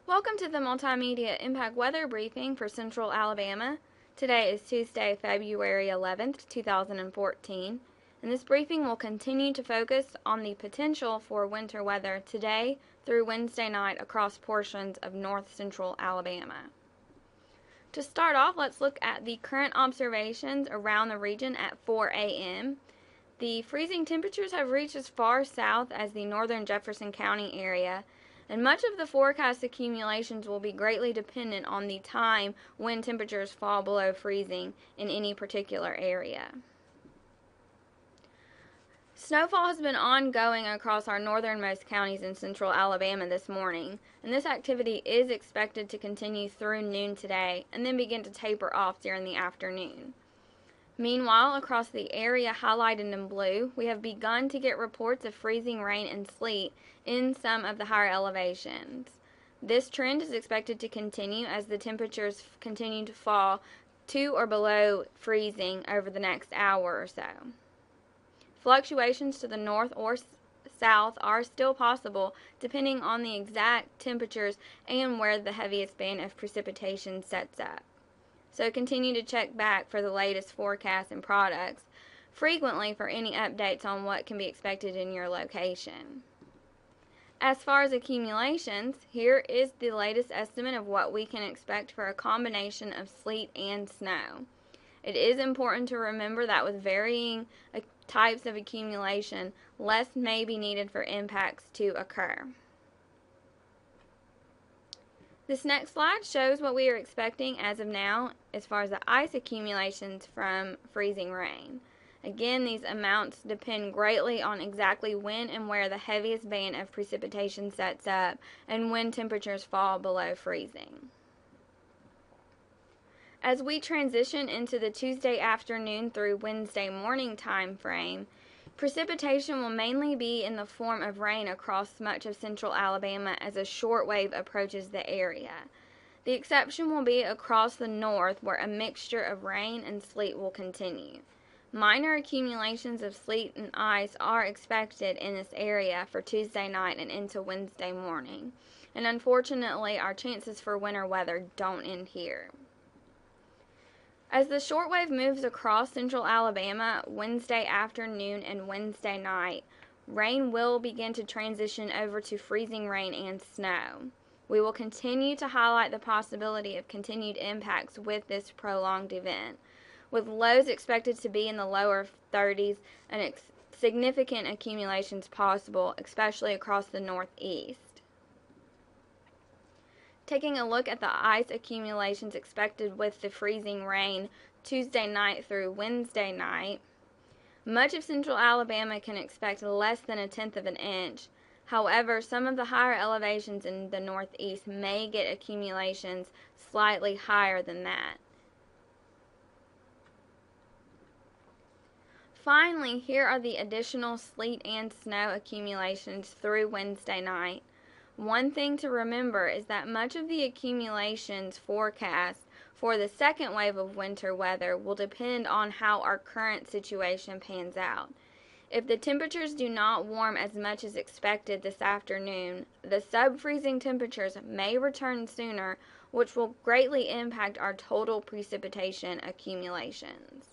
Welcome to the Multimedia Impact Weather Briefing for Central Alabama. Today is Tuesday, February 11th, 2014, and this briefing will continue to focus on the potential for winter weather today through Wednesday night across portions of north central Alabama. To start off, let's look at the current observations around the region at 4 a.m. The freezing temperatures have reached as far south as the northern Jefferson County area, and much of the forecast accumulations will be greatly dependent on the time when temperatures fall below freezing in any particular area. Snowfall has been ongoing across our northernmost counties in central Alabama this morning, and this activity is expected to continue through noon today and then begin to taper off during the afternoon. Meanwhile, across the area highlighted in blue, we have begun to get reports of freezing rain and sleet in some of the higher elevations. This trend is expected to continue as the temperatures continue to fall to or below freezing over the next hour or so. Fluctuations to the north or south are still possible depending on the exact temperatures and where the heaviest band of precipitation sets up. So continue to check back for the latest forecasts and products frequently for any updates on what can be expected in your location. As far as accumulations, here is the latest estimate of what we can expect for a combination of sleet and snow. It is important to remember that with varying types of accumulation, less may be needed for impacts to occur. This next slide shows what we are expecting as of now as far as the ice accumulations from freezing rain. Again, these amounts depend greatly on exactly when and where the heaviest band of precipitation sets up and when temperatures fall below freezing. As we transition into the Tuesday afternoon through Wednesday morning time frame, precipitation will mainly be in the form of rain across much of central Alabama as a short wave approaches the area. The exception will be across the north, where a mixture of rain and sleet will continue. Minor accumulations of sleet and ice are expected in this area for Tuesday night and into Wednesday morning, and unfortunately our chances for winter weather don't end here. As the shortwave moves across central Alabama Wednesday afternoon and Wednesday night, rain will begin to transition over to freezing rain and snow. We will continue to highlight the possibility of continued impacts with this prolonged event, with lows expected to be in the lower 30s and significant accumulations possible, especially across the northeast. Taking a look at the ice accumulations expected with the freezing rain Tuesday night through Wednesday night, much of central Alabama can expect less than 1/10 of an inch. However, some of the higher elevations in the northeast may get accumulations slightly higher than that. Finally, here are the additional sleet and snow accumulations through Wednesday night. One thing to remember is that much of the accumulations forecast for the second wave of winter weather will depend on how our current situation pans out. If the temperatures do not warm as much as expected this afternoon, the sub-freezing temperatures may return sooner, which will greatly impact our total precipitation accumulations.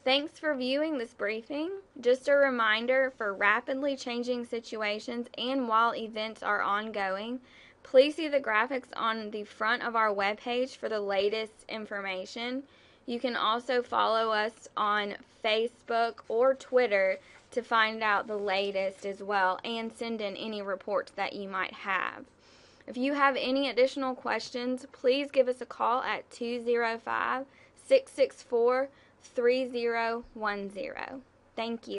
Thanks for viewing this briefing. Just a reminder, for rapidly changing situations and while events are ongoing, please see the graphics on the front of our webpage for the latest information. You can also follow us on Facebook or Twitter to find out the latest as well and send in any reports that you might have. If you have any additional questions, please give us a call at 205-664-3010. Thank you.